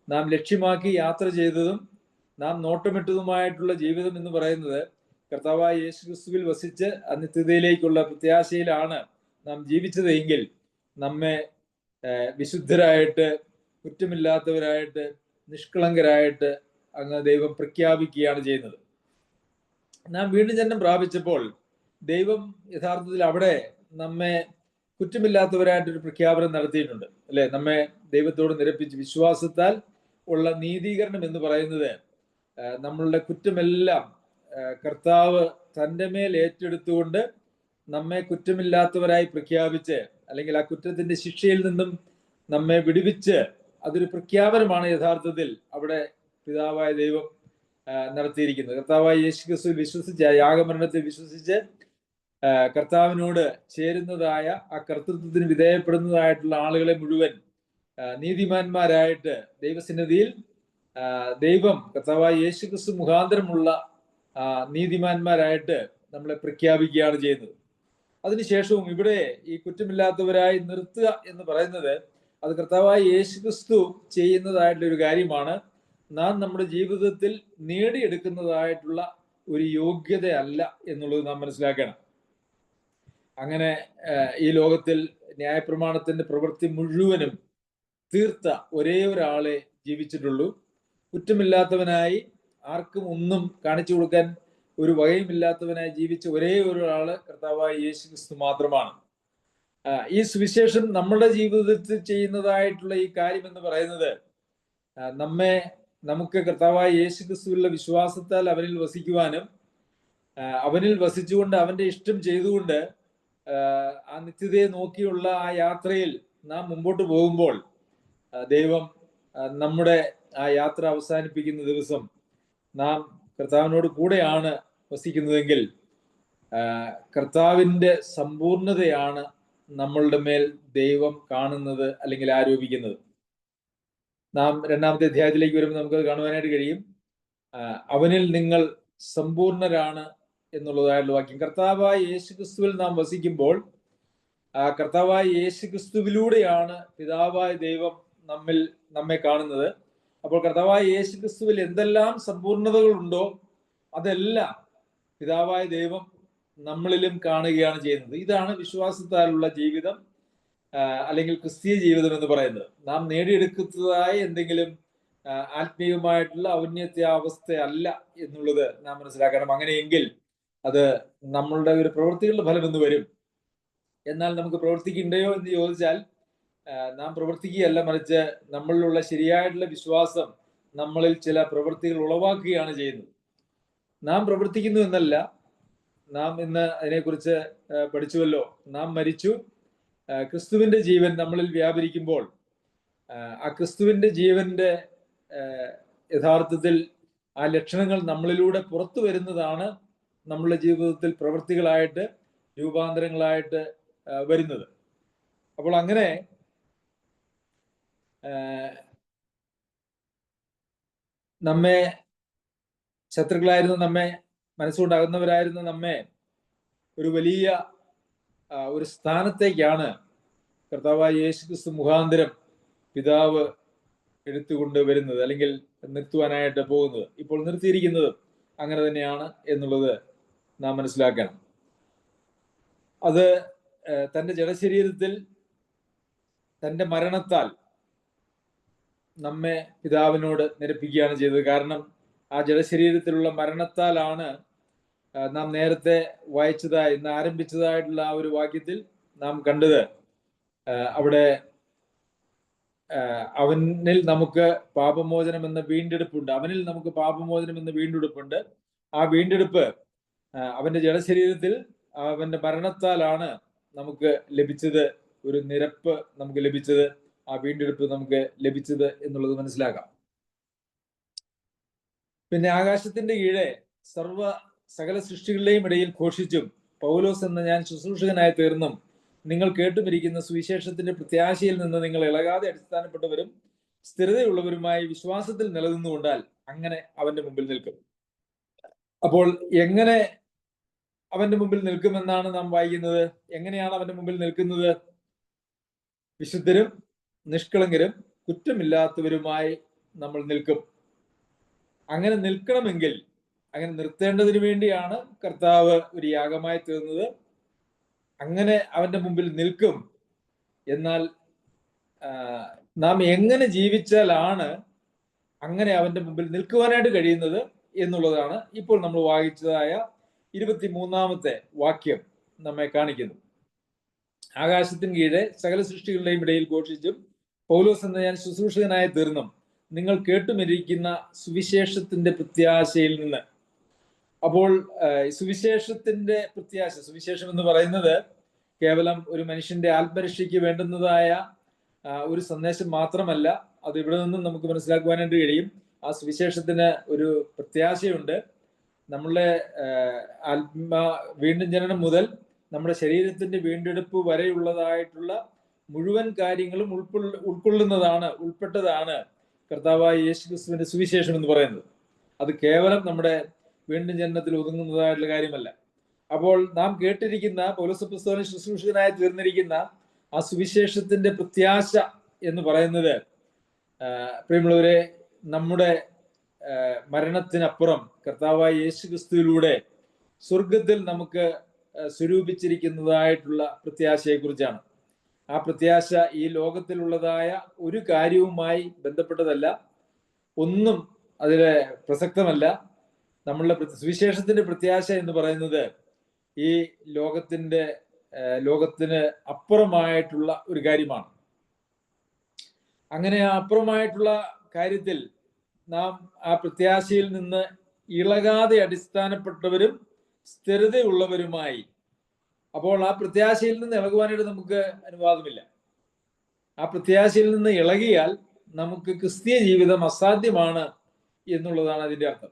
നാം ലക്ഷ്യമാക്കി യാത്ര ചെയ്തതും നാം നോട്ടമിട്ടതുമായിട്ടുള്ള ജീവിതം എന്ന് പറയുന്നത് കർത്താവായ യേശുക്രിസ്തുവിൽ വസിച്ച് നിത്യതയിലേക്കുള്ള പ്രത്യാശയിലാണ് നാം ജീവിച്ചതെങ്കിൽ നമ്മെ വിശുദ്ധരായിട്ട്, കുറ്റമില്ലാത്തവരായിട്ട്, നിഷ്കളങ്കരായിട്ട് അങ്ങ് ദൈവം പ്രഖ്യാപിക്കുകയാണ് ചെയ്യുന്നത്. നാം വീണ്ടും ജന്മം പ്രാപിച്ചപ്പോൾ ദൈവം യഥാർത്ഥത്തിൽ അവിടെ നമ്മെ കുറ്റമില്ലാത്തവരായിട്ടൊരു പ്രഖ്യാപനം നടത്തിയിട്ടുണ്ട്, അല്ലെ? നമ്മെ ദൈവത്തോട് നിരപ്പിച്ച് വിശ്വാസത്താൽ ഉള്ള നീതീകരണം എന്ന് പറയുന്നത് നമ്മളുടെ കുറ്റമെല്ലാം കർത്താവ് തൻ്റെ മേൽ ഏറ്റെടുത്തുകൊണ്ട് നമ്മെ കുറ്റമില്ലാത്തവരായി പ്രഖ്യാപിച്ച്, അല്ലെങ്കിൽ ആ കുറ്റത്തിന്റെ ശിക്ഷയിൽ നിന്നും നമ്മെ വിടുവിച്ച്, അതൊരു പ്രഖ്യാപനമാണ് യഥാർത്ഥത്തിൽ അവിടെ പിതാവായ ദൈവം നടത്തിയിരിക്കുന്നത്. കർത്താവായ യേശുക്രിസ്തുവിൽ വിശ്വസിച്ച്, യാഗമരണത്തിൽ വിശ്വസിച്ച് കർത്താവിനോട് ചേരുന്നതായ ആ കർത്തൃത്വത്തിന് വിധേയപ്പെടുന്നതായിട്ടുള്ള ആളുകളെ മുഴുവൻ നീതിമാന്മാരായിട്ട് ദൈവസന്നിധിയിൽ ദൈവം കർത്താവായ യേശുക്രിസ്തു മുഖാന്തരമുള്ള നീതിമാന്മാരായിട്ട് നമ്മളെ പ്രഖ്യാപിക്കുകയാണ് ചെയ്യുന്നത്. അതിനുശേഷവും ഇവിടെ ഈ കുറ്റമില്ലാത്തവരായി നിർത്തുക എന്ന് പറയുന്നത് അത് കർത്താവായ യേശുക്രിസ്തു ചെയ്യുന്നതായിട്ടുള്ള ഒരു കാര്യമാണ്. നാം നമ്മുടെ ജീവിതത്തിൽ നേടിയെടുക്കുന്നതായിട്ടുള്ള ഒരു യോഗ്യതയല്ല എന്നുള്ളത് നാം മനസ്സിലാക്കണം. അങ്ങനെ ഈ ലോകത്തിൽ ന്യായപ്രമാണത്തിന്റെ പ്രവൃത്തി മുഴുവനും തീർത്ത ഒരേ ഒരാളെ ജീവിച്ചിട്ടുള്ളൂ. കുറ്റമില്ലാത്തവനായി, ആർക്കും ഒന്നും കാണിച്ചു കൊടുക്കാൻ ഒരു വകയുമില്ലാത്തവനായി ജീവിച്ച ഒരേ ഒരാള് കർത്താവായ യേശുക്രിസ്തു മാത്രമാണ്. ഈ സുവിശേഷം നമ്മുടെ ജീവിതത്തിൽ ചെയ്യുന്നതായിട്ടുള്ള ഈ കാര്യം എന്ന് പറയുന്നത് നമുക്ക് കർത്താവായ യേശുക്രിസ്തുവിലുള്ള വിശ്വാസത്താൽ അവനിൽ വസിക്കുവാനും അവനിൽ വസിച്ചുകൊണ്ട് അവന്റെ ഇഷ്ടം ചെയ്തുകൊണ്ട് ആ നിത്യതയെ നോക്കിയുള്ള ആ യാത്രയിൽ നാം മുമ്പോട്ട് പോകുമ്പോൾ ദൈവം നമ്മുടെ ആ യാത്ര അവസാനിപ്പിക്കുന്ന ദിവസം നാം കർത്താവിനോട് കൂടെയാണ് വസിക്കുന്നതെങ്കിൽ കർത്താവിന്റെ സമ്പൂർണതയാണ് നമ്മളുടെ മേൽ ദൈവം കാണുന്നത് അല്ലെങ്കിൽ ആരോപിക്കുന്നത്. നാം 2-ാമത്തെ അധ്യായത്തിലേക്ക് വരുമ്പോൾ നമുക്കത് കാണുവാനായിട്ട് കഴിയും. അവനിൽ നിങ്ങൾ സമ്പൂർണരാണ് എന്നുള്ളതായിട്ടുള്ള വാക്യം. കർത്താവായ യേശുക്രിസ്തുവിൽ നാം വസിക്കുമ്പോൾ കർത്താവായ യേശുക്രിസ്തുവിലൂടെയാണ് പിതാവായ ദൈവം നമ്മെ കാണുന്നത്. അപ്പോൾ കർത്താവായ യേശുക്രിസ്തുവിൽ എന്തെല്ലാം സമ്പൂർണതകളുണ്ടോ അതെല്ലാം പിതാവായ ദൈവം നമ്മളിലും കാണുകയാണ് ചെയ്യുന്നത്. ഇതാണ് വിശ്വാസത്താലുള്ള ജീവിതം അല്ലെങ്കിൽ ക്രിസ്തീയ ജീവിതം എന്ന് പറയുന്നത്. നാം നേടിയെടുക്കുന്നതായ എന്തെങ്കിലും ആത്മീയമായിട്ടുള്ള ഔന്നത്യാവസ്ഥയല്ല എന്നുള്ളത് നാം മനസ്സിലാക്കണം. അങ്ങനെയെങ്കിൽ അത് നമ്മളുടെ ഒരു പ്രവൃത്തികളുടെ ഫലം എന്ന് വരും. എന്നാൽ നമുക്ക് പ്രവർത്തിക്കണ്ടയോ എന്ന് ചോദിച്ചാൽ നാം പ്രവർത്തിക്കുകയല്ല, മറിച്ച് നമ്മളിലുള്ള ശരിയായിട്ടുള്ള വിശ്വാസം നമ്മളിൽ ചില പ്രവൃത്തികൾ ഉളവാക്കുകയാണ് ചെയ്യുന്നത്. നാം പ്രവർത്തിക്കുന്നു എന്നല്ല. നാം ഇന്ന് അതിനെക്കുറിച്ച് പഠിച്ചുവല്ലോ. നാം മരിച്ചു, ക്രിസ്തുവിന്റെ ജീവൻ നമ്മളിൽ വ്യാപരിക്കുമ്പോൾ ആ ക്രിസ്തുവിന്റെ ജീവന്റെ യഥാർത്ഥത്തിൽ ആ ലക്ഷണങ്ങൾ നമ്മളിലൂടെ പുറത്തു വരുന്നതാണ് നമ്മളുടെ ജീവിതത്തിൽ പ്രവൃത്തികളായിട്ട് രൂപാന്തരങ്ങളായിട്ട് വരുന്നത്. അപ്പോൾ അങ്ങനെ നമ്മെ ശത്രുക്കളായിരുന്നു, നമ്മെ മനസ്സുകൊണ്ടാകുന്നവരായിരുന്നു, നമ്മെ ഒരു വലിയ ഒരു സ്ഥാനത്തേക്കാണ് കർത്താവായ യേശുക്രിസ്തു മുഖാന്തരം പിതാവ് എടുത്തുകൊണ്ട് വരുന്നത് അല്ലെങ്കിൽ നിർത്തുവാനായിട്ട് പോകുന്നത്. ഇപ്പോൾ നിർത്തിയിരിക്കുന്നത് അങ്ങനെ തന്നെയാണ് എന്നുള്ളത് നാം മനസ്സിലാക്കണം. അത് തൻ്റെ ജഡശരീരത്തിൽ തൻ്റെ മരണത്താൽ നമ്മെ പിതാവിനോട് നിരപ്പിക്കുകയാണ് ചെയ്തത്. കാരണം ആ ജഡശരീരത്തിലുള്ള മരണത്താലാണ് നാം നേരത്തെ വായിച്ചതായി ഇന്ന് ആരംഭിച്ചതായിട്ടുള്ള ആ ഒരു വാക്യത്തിൽ നാം കണ്ടത്. അവിടെ അവനിൽ നമുക്ക് പാപമോചനം എന്ന വീണ്ടെടുപ്പുണ്ട്. അവനിൽ നമുക്ക് പാപമോചനം എന്ന വീണ്ടെടുപ്പുണ്ട്. ആ വീണ്ടെടുപ്പ് അവന്റെ ജഡശരീരത്തിൽ അവന്റെ മരണത്താലാണ് നമുക്ക് ലഭിച്ചത്. ഒരു നിരപ്പ് നമുക്ക് ലഭിച്ചത്, ആ വീണ്ടെടുപ്പ് നമുക്ക് ലഭിച്ചത് എന്നുള്ളത് മനസ്സിലാക്കാം. പിന്നെ ആകാശത്തിന്റെ കീഴെ സകല സൃഷ്ടികളുടെയും ഇടയിൽ ഘോഷിച്ചും പൗലോസ് എന്ന ഞാൻ ശുശ്രൂഷകനായി തീർന്നും നിങ്ങൾ കേട്ടുമിരിക്കുന്ന സുവിശേഷത്തിന്റെ പ്രത്യാശയിൽ നിന്ന് നിങ്ങൾ ഇളകാതെ അടിസ്ഥാനപ്പെട്ടവരും സ്ഥിരതയുള്ളവരുമായി വിശ്വാസത്തിൽ നിലനിന്നുകൊണ്ടാൽ അങ്ങനെ അവന്റെ മുമ്പിൽ നിൽക്കും. അപ്പോൾ എങ്ങനെ അവന്റെ മുമ്പിൽ നിൽക്കുമെന്നാണ് നാം വായിക്കുന്നത്. എങ്ങനെയാണ് അവന്റെ മുമ്പിൽ നിൽക്കുന്നത്? വിശുദ്ധരും നിഷ്കളങ്കരും കുറ്റമില്ലാത്തവരുമായി നമ്മൾ നിൽക്കും. അങ്ങനെ നിൽക്കണമെങ്കിൽ, അങ്ങനെ നിർത്തേണ്ടതിന് വേണ്ടിയാണ് കർത്താവ് ഒരു യാഗമായി തീർന്നത്. അങ്ങനെ അവന്റെ മുമ്പിൽ നിൽക്കും. എന്നാൽ നാം എങ്ങനെ ജീവിച്ചാലാണ് അങ്ങനെ അവന്റെ മുമ്പിൽ നിൽക്കുവാനായിട്ട് കഴിയുന്നത് എന്നുള്ളതാണ് ഇപ്പോൾ നമ്മൾ വായിച്ചതായ 23-ാമത്തെ വാക്യം നമ്മെ കാണിക്കുന്നു. ആകാശത്തിന് കീഴെ സകല സൃഷ്ടികളുടെയും ഇടയിൽ ഘോഷിച്ചും പൗലോസ് എന്ന ഞാൻ ശുശ്രൂഷകനായി തീർന്നും നിങ്ങൾ കേട്ടുമിരിക്കുന്ന സുവിശേഷത്തിന്റെ പ്രത്യാശയിൽ നിന്ന്. അപ്പോൾ സുവിശേഷത്തിന്റെ പ്രത്യാശ, സുവിശേഷം എന്ന് പറയുന്നത് കേവലം ഒരു മനുഷ്യന്റെ ആത്മരക്ഷയ്ക്ക് വേണ്ടുന്നതായ ഒരു സന്ദേശം മാത്രമല്ല. അത് ഇവിടെ നിന്നും നമുക്ക് മനസ്സിലാക്കുവാനായിട്ട് കഴിയും. ആ സുവിശേഷത്തിന് ഒരു പ്രത്യാശയുണ്ട്. നമ്മളുടെ വീണ്ടും ജനനം മുതൽ നമ്മുടെ ശരീരത്തിന്റെ വീണ്ടെടുപ്പ് വരെയുള്ളതായിട്ടുള്ള മുഴുവൻ കാര്യങ്ങളും ഉൾപ്പെട്ടതാണ് കർത്താവായ യേശുക്രിസ്തുവിന്റെ സുവിശേഷം എന്ന് പറയുന്നത്. അത് കേവലം നമ്മുടെ വീണ്ടും ജനനത്തിൽ ഒതുങ്ങുന്നതായിട്ടുള്ള കാര്യമല്ല. അപ്പോൾ നാം കേട്ടിരിക്കുന്ന പൗലോസ് അപ്പോസ്തലൻ ശുശ്രൂഷകനായി തീർന്നിരിക്കുന്ന ആ സുവിശേഷത്തിന്റെ പ്രത്യാശ എന്ന് പറയുന്നത്, പ്രിയമുള്ളവരെ, നമ്മുടെ മരണത്തിനപ്പുറം കർത്താവായ യേശുക്രിസ്തുവിലൂടെ സ്വർഗത്തിൽ നമുക്ക് സ്വരൂപിച്ചിരിക്കുന്നതായിട്ടുള്ള പ്രത്യാശയെക്കുറിച്ചാണ്. ആ പ്രത്യാശ ഈ ലോകത്തിലുള്ളതായ ഒരു കാര്യവുമായി ബന്ധപ്പെട്ടതല്ല, ഒന്നും അതിലെ പ്രസക്തമല്ല. നമ്മളുടെ സുവിശേഷത്തിന്റെ പ്രത്യാശ എന്ന് പറയുന്നത് ഈ ലോകത്തിന് അപ്പുറമായിട്ടുള്ള ഒരു കാര്യമാണ്. അങ്ങനെ അപ്പുറമായിട്ടുള്ള കാര്യത്തിൽ നാം ആ പ്രത്യാശയിൽ നിന്ന് ഇളകാതെ അടിസ്ഥാനപ്പെട്ടവരും സ്ഥിരതയുള്ളവരുമായി. അപ്പോൾ ആ പ്രത്യാശയിൽ നിന്ന് ഇളകുവാനായിട്ട് നമുക്ക് അനുവാദമില്ല. ആ പ്രത്യാശയിൽ നിന്ന് ഇളകിയാൽ നമുക്ക് ക്രിസ്തീയ ജീവിതം അസാധ്യമാണ് എന്നുള്ളതാണ് അതിൻ്റെ അർത്ഥം.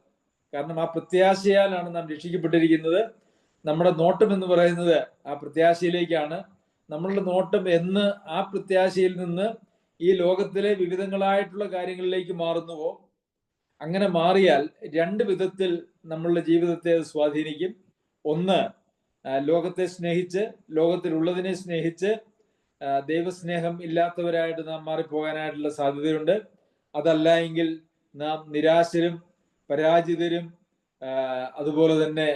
കാരണം ആ പ്രത്യാശയാലാണ് നാം രക്ഷിക്കപ്പെട്ടിരിക്കുന്നത്. നമ്മുടെ നോട്ടം എന്ന് പറയുന്നത് ആ പ്രത്യാശയിലേക്കാണ്. നമ്മളുടെ നോട്ടം എന്ന് ആ പ്രത്യാശയിൽ നിന്ന് ഈ ലോകത്തിലെ വിവിധങ്ങളായിട്ടുള്ള കാര്യങ്ങളിലേക്ക് മാറുന്നുവോ, അങ്ങനെ മാറിയാൽ രണ്ട് വിധത്തിൽ നമ്മളുടെ ജീവിതത്തെ സ്വാധീനിക്കും. ഒന്ന്, ലോകത്തെ സ്നേഹിച്ച്, ലോകത്തിലുള്ളതിനെ സ്നേഹിച്ച് ദൈവസ്നേഹം ഇല്ലാത്തവരായിട്ട് നാം മാറിപ്പോകാനായിട്ടുള്ള സാധ്യതയുണ്ട്. അതല്ല എങ്കിൽ നാം നിരാശരും പരാജിതരും അതുപോലെ തന്നെ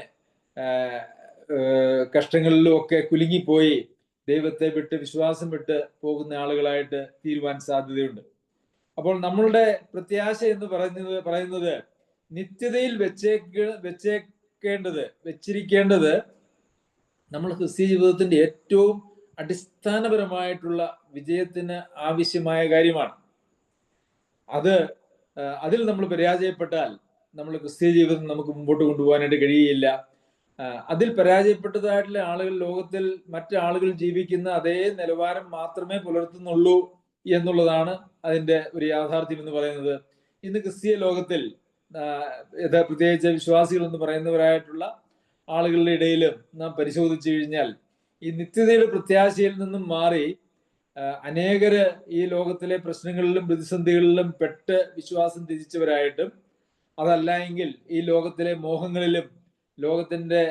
കഷ്ടങ്ങളിലും ഒക്കെ കുലുങ്ങിപ്പോയി ദൈവത്തെ വിട്ട്, വിശ്വാസം വിട്ട് പോകുന്ന ആളുകളായിട്ട് തീരുവാൻ സാധ്യതയുണ്ട്. അപ്പോൾ നമ്മളുടെ പ്രത്യാശ എന്ന് പറയുന്നത് നിത്യതയിൽ വെച്ചിരിക്കേണ്ടത് നമ്മൾ ക്രിസ്തീയ ജീവിതത്തിന്റെ ഏറ്റവും അടിസ്ഥാനപരമായിട്ടുള്ള വിജയത്തിന് ആവശ്യമായ കാര്യമാണ്. അതിൽ നമ്മൾ പരാജയപ്പെട്ടാൽ നമ്മൾ ക്രിസ്തീയ ജീവിതം നമുക്ക് മുമ്പോട്ട് കൊണ്ടുപോകാനായിട്ട് കഴിയുകയില്ല. അതിൽ പരാജയപ്പെട്ടതായിട്ടുള്ള ആളുകൾ ലോകത്തിൽ മറ്റാളുകൾ ജീവിക്കുന്ന അതേ നിലവാരം മാത്രമേ പുലർത്തുന്നുള്ളൂ എന്നുള്ളതാണ് അതിൻ്റെ ഒരു യാഥാർത്ഥ്യം എന്ന് പറയുന്നത്. ഇന്ന് ക്രിസ്തീയ ലോകത്തിൽ പ്രത്യേകിച്ച് വിശ്വാസികൾ എന്ന് പറയുന്നവരായിട്ടുള്ള ആളുകളുടെ ഇടയിലും നാം പരിശോധിച്ചു കഴിഞ്ഞാൽ ഈ നിത്യതയുടെ പ്രത്യാശയിൽ നിന്നും മാറി അനേകര് ഈ ലോകത്തിലെ പ്രശ്നങ്ങളിലും പ്രതിസന്ധികളിലും പെട്ട് വിശ്വാസം ത്യജിച്ചവരായിട്ടും, അതല്ല എങ്കിൽ ഈ ലോകത്തിലെ മോഹങ്ങളിലും ലോകത്തിന്റെ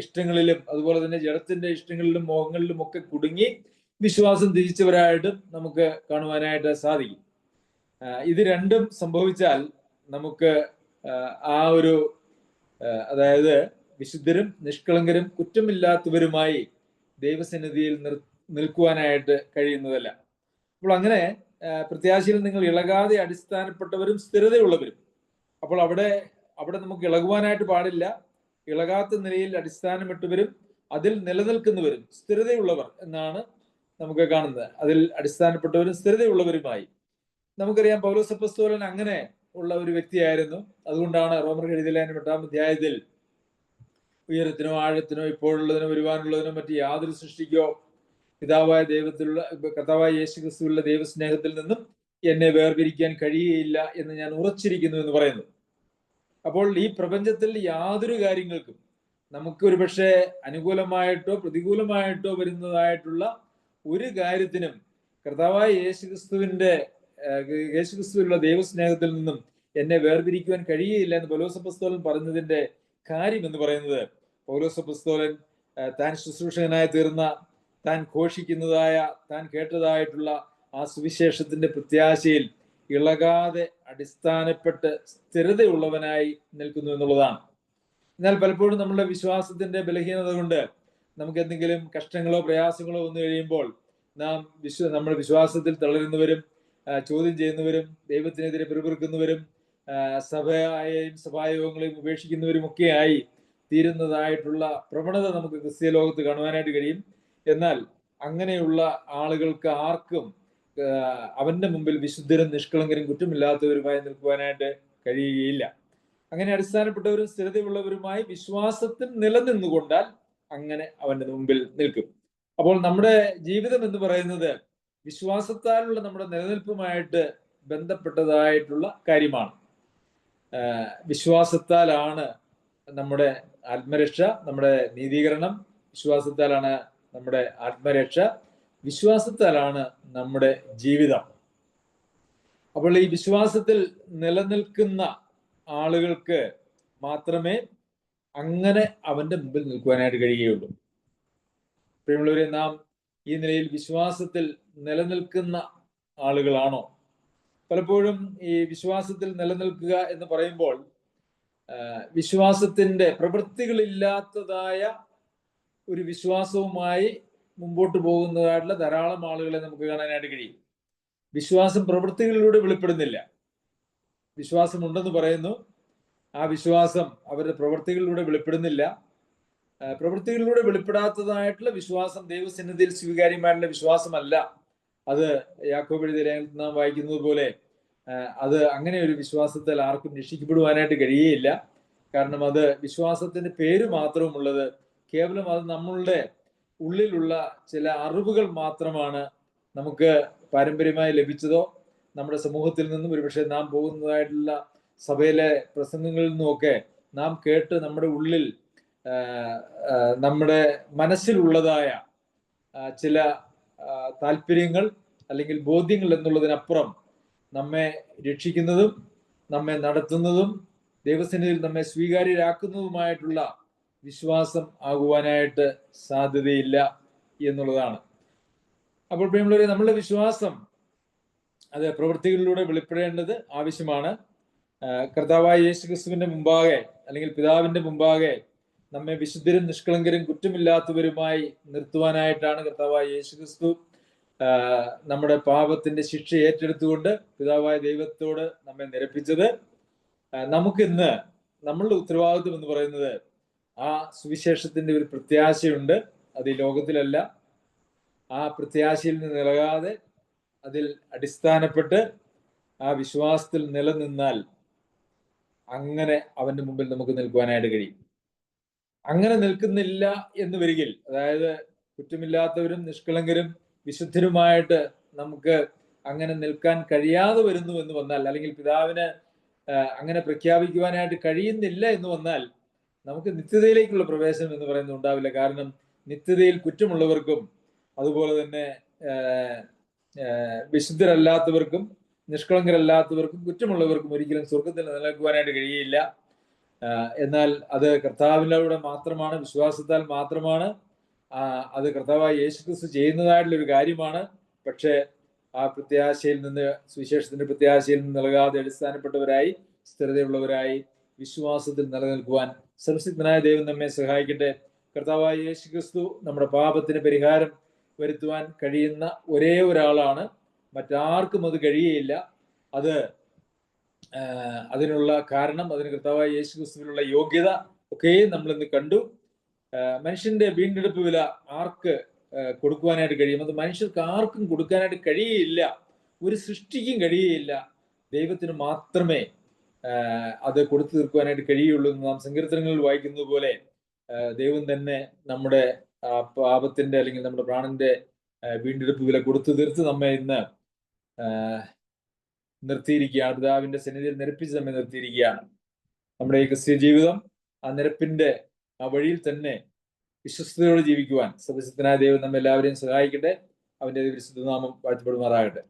ഇഷ്ടങ്ങളിലും അതുപോലെ തന്നെ ജഡത്തിന്റെ ഇഷ്ടങ്ങളിലും മോഹങ്ങളിലും ഒക്കെ കുടുങ്ങി വിശ്വാസം ത്യജിച്ചവരായിട്ടും നമുക്ക് കാണുവാനായിട്ട് സാധിക്കും. ഇത് രണ്ടും സംഭവിച്ചാൽ നമുക്ക് ആ ഒരു അതായത് വിശുദ്ധരും നിഷ്കളങ്കരും കുറ്റമില്ലാത്തവരുമായി ദൈവസന്നിധിയിൽ നിൽക്കുവാനായിട്ട് കഴിയുന്നതല്ല. അപ്പോൾ അങ്ങനെ പ്രത്യാശയിൽ നിങ്ങൾ ഇളകാതെ അടിസ്ഥാനപ്പെട്ടവരും സ്ഥിരതയുള്ളവരും. അപ്പോൾ അവിടെ നമുക്ക് ഇളകുവാനായിട്ട് പാടില്ല. ഇളകാത്ത നിലയിൽ അടിസ്ഥാനമിട്ടവരും അതിൽ നിലനിൽക്കുന്നവരും സ്ഥിരതയുള്ളവർ എന്നാണ് നമുക്ക് കാണുന്നത്. അതിൽ അടിസ്ഥാനപ്പെട്ടവരും സ്ഥിരതയുള്ളവരുമായി. നമുക്കറിയാം പൗലോസ് അപ്പോസ്തലൻ അങ്ങനെ ഉള്ള ഒരു വ്യക്തിയായിരുന്നു. അതുകൊണ്ടാണ് റോമർക്ക് എഴുതിയ ലേഖനം 8-ാം അധ്യായത്തിൽ ഉയരത്തിനോ ആഴത്തിനോ ഇപ്പോഴുള്ളതിനോ വരുവാനുള്ളതിനോ മറ്റ് യാതൊരു സൃഷ്ടിക്കോ പിതാവായ ദൈവത്തിലുള്ള കർത്താവായ യേശുക്രിസ്തുവിലുള്ള ദൈവസ്നേഹത്തിൽ നിന്നും എന്നെ വേർപിരിക്കാൻ കഴിയുകയില്ല എന്ന് ഞാൻ ഉറച്ചിരിക്കുന്നു എന്ന് പറയുന്നു. അപ്പോൾ ഈ പ്രപഞ്ചത്തിൽ യാതൊരു കാര്യങ്ങൾക്കും നമുക്ക് ഒരുപക്ഷെ അനുകൂലമായിട്ടോ പ്രതികൂലമായിട്ടോ വരുന്നതായിട്ടുള്ള ഒരു കാര്യത്തിനും കർത്താവായ യേശുക്രിസ്തുവിലുള്ള ദൈവസ്നേഹത്തിൽ നിന്നും എന്നെ വേർപിരിക്കുവാൻ കഴിയുകയില്ല എന്ന് പൗലോസ് അപ്പോസ്തലൻ പറഞ്ഞതിന്റെ കാര്യം എന്ന് പറയുന്നത്, പൗലോസ് അപ്പോസ്തലൻ താൻ ശുശ്രൂഷകനായി തീർന്ന, താൻ ഘോഷിക്കുന്നതായ, താൻ കേട്ടതായിട്ടുള്ള ആ സുവിശേഷത്തിന്റെ പ്രത്യാശയിൽ ഇളകാതെ അടിസ്ഥാനപ്പെട്ട് സ്ഥിരതയുള്ളവനായി നിൽക്കുന്നു എന്നുള്ളതാണ്. എന്നാൽ പലപ്പോഴും നമ്മുടെ വിശ്വാസത്തിന്റെ ബലഹീനത കൊണ്ട് നമുക്ക് എന്തെങ്കിലും കഷ്ടങ്ങളോ പ്രയാസങ്ങളോ വന്നു കഴിയുമ്പോൾ നമ്മൾ വിശ്വാസത്തിൽ തളരുന്നവരും ചോദ്യം ചെയ്യുന്നവരും ദൈവത്തിനെതിരെ പിറുപിറുക്കുന്നവരും സഭയെയും സഭായോഗങ്ങളെയും ഉപേക്ഷിക്കുന്നവരും ഒക്കെയായി തീരുന്നതായിട്ടുള്ള പ്രവണത നമുക്ക് ക്രിസ്തീയ ലോകത്ത് കാണുവാനായിട്ട് കഴിയും. എന്നാൽ അങ്ങനെയുള്ള ആളുകൾക്ക് ആർക്കും അവന്റെ മുമ്പിൽ വിശുദ്ധരും നിഷ്കളങ്കരും കുറ്റമില്ലാത്തവരുമായി നിൽക്കുവാനായിട്ട് കഴിയുകയില്ല. അങ്ങനെ അടിസ്ഥാനപ്പെട്ടവരും സ്ഥിരതയുള്ളവരുമായി വിശ്വാസത്തിൽ നിലനിന്നുകൊണ്ടാൽ അങ്ങനെ അവന്റെ മുമ്പിൽ നിൽക്കും. അപ്പോൾ നമ്മുടെ ജീവിതം എന്ന് പറയുന്നത് വിശ്വാസത്താലുള്ള നമ്മുടെ നിലനിൽപ്പുമായിട്ട് ബന്ധപ്പെട്ടതായിട്ടുള്ള കാര്യമാണ്. വിശ്വാസത്താലാണ് നമ്മുടെ ആത്മരക്ഷ, നമ്മുടെ നീതീകരണം. വിശ്വാസത്താലാണ് നമ്മുടെ ആത്മരക്ഷ. വിശ്വാസത്താലാണ് നമ്മുടെ ജീവിതം. അപ്പോൾ ഈ വിശ്വാസത്തിൽ നിലനിൽക്കുന്ന ആളുകൾക്ക് മാത്രമേ അങ്ങനെ അവന്റെ മുമ്പിൽ നിൽക്കുവാനായിട്ട് കഴിയുകയുള്ളൂ. പ്രിയമുള്ളവരെ, നാം ഈ നിലയിൽ വിശ്വാസത്തിൽ നിലനിൽക്കുന്ന ആളുകളാണോ? പലപ്പോഴും ഈ വിശ്വാസത്തിൽ നിലനിൽക്കുക എന്ന് പറയുമ്പോൾ വിശ്വാസത്തിന്റെ പ്രവൃത്തികളില്ലാത്തതായ ഒരു വിശ്വാസവുമായി മുമ്പോട്ട് പോകുന്നതായിട്ടുള്ള ധാരാളം ആളുകളെ നമുക്ക് കാണാനായിട്ട് കഴിയും. വിശ്വാസം പ്രവൃത്തികളിലൂടെ വെളിപ്പെടുന്നില്ല. വിശ്വാസം ഉണ്ടെന്ന് പറയുന്നു, ആ വിശ്വാസം അവരുടെ പ്രവൃത്തികളിലൂടെ വെളിപ്പെടുന്നില്ല. പ്രവൃത്തികളിലൂടെ വെളിപ്പെടാത്തതായിട്ടുള്ള വിശ്വാസം ദൈവസന്നിധിയിൽ സ്വീകാര്യമായിട്ടുള്ള വിശ്വാസമല്ല. അത് യാക്കോബ് എഴുതിയ ലേഖനത്തിൽ നാം വായിക്കുന്നത് പോലെ അത് അങ്ങനെ ഒരു വിശ്വാസത്തിൽ ആർക്കും രക്ഷിക്കപ്പെടുവാനായിട്ട് കഴിയുകയില്ല. കാരണം അത് വിശ്വാസത്തിന്റെ പേര് മാത്രമുള്ളത്. കേവലം അത് നമ്മളുടെ ഉള്ളിലുള്ള ചില അറിവുകൾ മാത്രമാണ് നമുക്ക് പാരമ്പര്യമായി ലഭിച്ചതോ നമ്മുടെ സമൂഹത്തിൽ നിന്നും ഒരുപക്ഷെ നാം പോകുന്നതായിട്ടുള്ള സഭയിലെ പ്രസംഗങ്ങളിൽ നിന്നുമൊക്കെ നാം കേട്ട് നമ്മുടെ ഉള്ളിൽ നമ്മുടെ മനസ്സിലുള്ളതായ ചില താല്പര്യങ്ങൾ അല്ലെങ്കിൽ ബോധ്യങ്ങൾ എന്നുള്ളതിനപ്പുറം നമ്മെ രക്ഷിക്കുന്നതും നമ്മെ നടത്തുന്നതും ദൈവസന്നിധിയിൽ നമ്മെ സ്വീകാര്യരാക്കുന്നതുമായിട്ടുള്ള വിശ്വാസം ആകുവാനായിട്ട് സാധ്യതയില്ല എന്നുള്ളതാണ്. അപ്പോൾ പ്രിയമുള്ളവരെ, നമ്മളുടെ വിശ്വാസം അത് പ്രവൃത്തികളിലൂടെ വെളിപ്പെടേണ്ടത് ആവശ്യമാണ്. കർത്താവായ യേശുക്രിസ്തുവിന്റെ മുമ്പാകെ അല്ലെങ്കിൽ പിതാവിന്റെ മുമ്പാകെ നമ്മെ വിശുദ്ധരും നിഷ്കളങ്കരും കുറ്റമില്ലാത്തവരുമായി നിർത്തുവാനായിട്ടാണ് കർത്താവായ യേശുക്രിസ്തു നമ്മുടെ പാപത്തിന്റെ ശിക്ഷ ഏറ്റെടുത്തുകൊണ്ട് പിതാവായ ദൈവത്തോട് നമ്മെ നിരപ്പിച്ചത്. നമുക്കിന്ന് നമ്മളുടെ ഉത്തരവാദിത്വം എന്ന് പറയുന്നത് ആ സുവിശേഷത്തിന്റെ ഒരു പ്രത്യാശയുണ്ട്. അത് ഈ ലോകത്തിലല്ല. ആ പ്രത്യാശയിൽ നിന്ന് ഇളകാതെ അതിൽ അടിസ്ഥാനപ്പെട്ട് ആ വിശ്വാസത്തിൽ നിലനിന്നാൽ അങ്ങനെ അവന്റെ മുമ്പിൽ നമുക്ക് നിൽക്കുവാനായിട്ട് കഴിയും. അങ്ങനെ നിൽക്കുന്നില്ല എന്ന് വരികിൽ, അതായത് കുറ്റമില്ലാത്തവരും നിഷ്കളങ്കരും വിശുദ്ധരുമായിട്ട് നമുക്ക് അങ്ങനെ നിൽക്കാൻ കഴിയാതെ വരുന്നു എന്ന് വന്നാൽ, അല്ലെങ്കിൽ പിതാവിന് അങ്ങനെ പ്രഖ്യാപിക്കുവാനായിട്ട് കഴിയുന്നില്ല എന്ന് വന്നാൽ, നമുക്ക് നിത്യതയിലേക്കുള്ള പ്രവേശനം എന്ന് പറയുന്നത് ഉണ്ടാവില്ല. കാരണം നിത്യതയിൽ കുറ്റമുള്ളവർക്കും അതുപോലെ തന്നെ വിശുദ്ധരല്ലാത്തവർക്കും നിഷ്കളങ്കരല്ലാത്തവർക്കും കുറ്റമുള്ളവർക്കും ഒരിക്കലും സ്വർഗത്തിൽ നിലനിൽക്കുവാനായിട്ട് കഴിയില്ല. എന്നാൽ അത് കർത്താവിലൂടെ മാത്രമാണ്, വിശ്വാസത്താൽ മാത്രമാണ്. അത് കർത്താവായ യേശുക്രിസ്തു ചെയ്യുന്നതായിട്ടുള്ള ഒരു കാര്യമാണ്. പക്ഷേ ആ പ്രത്യാശയിൽ നിന്ന്, സുവിശേഷത്തിന്റെ പ്രത്യാശയിൽ നിന്ന് നൽകാതെ അടിസ്ഥാനപ്പെട്ടവരായി, സ്ഥിരതയുള്ളവരായി വിശ്വാസത്തിൽ നിലനിൽക്കുവാൻ സർവശക്തനായ ദൈവം നമ്മെ സഹായിക്കട്ടെ. കർത്താവായ യേശുക്രിസ്തു നമ്മുടെ പാപത്തിന് പരിഹാരം വരുത്തുവാൻ കഴിയുന്ന ഒരേ ഒരാളാണ്. മറ്റാർക്കും അത് കഴിയുകയില്ല. അതിനുള്ള കാരണം, അതിന് കർത്താവായ യേശുക്രിസ്തുവിനുള്ള യോഗ്യത ഒക്കെ നമ്മൾ ഇന്ന് കണ്ടു. മനുഷ്യന്റെ വീണ്ടെടുപ്പ് വില ആർക്ക് കൊടുക്കുവാനായിട്ട് കഴിയും? അത് മനുഷ്യർക്ക് ആർക്കും കൊടുക്കാനായിട്ട് കഴിയുകയില്ല. ഒരു സൃഷ്ടിക്കും കഴിയുകയില്ല. ദൈവത്തിന് മാത്രമേ അത് കൊടുത്തു തീർക്കുവാനായിട്ട് കഴിയുള്ളൂ എന്ന് നാം സങ്കീർത്തനങ്ങളിൽ വായിക്കുന്നത് പോലെ ദൈവം തന്നെ നമ്മുടെ പാപത്തിന്റെ അല്ലെങ്കിൽ നമ്മുടെ പ്രാണന്റെ വീണ്ടെടുപ്പ് വില കൊടുത്തു തീർത്ത് നമ്മെ ഇന്ന് നിർത്തിയിരിക്കുകയാണ്. പിതാവിന്റെ സന്നിധിയിൽ നിരപ്പിച്ച് നമ്മെ നിർത്തിയിരിക്കുകയാണ്. നമ്മുടെ ഈ ക്രിസ്ത്യ ജീവിതം ആ നിരപ്പിന്റെ ആ വഴിയിൽ തന്നെ വിശ്വസ്തയോടെ ജീവിക്കുവാൻ സർവശക്തനായ ദൈവം നമ്മെ എല്ലാവരെയും സഹായിക്കട്ടെ. അവന്റെ വിശുദ്ധ നാമം വാഴ്ത്തപ്പെടുമാറാകട്ടെ.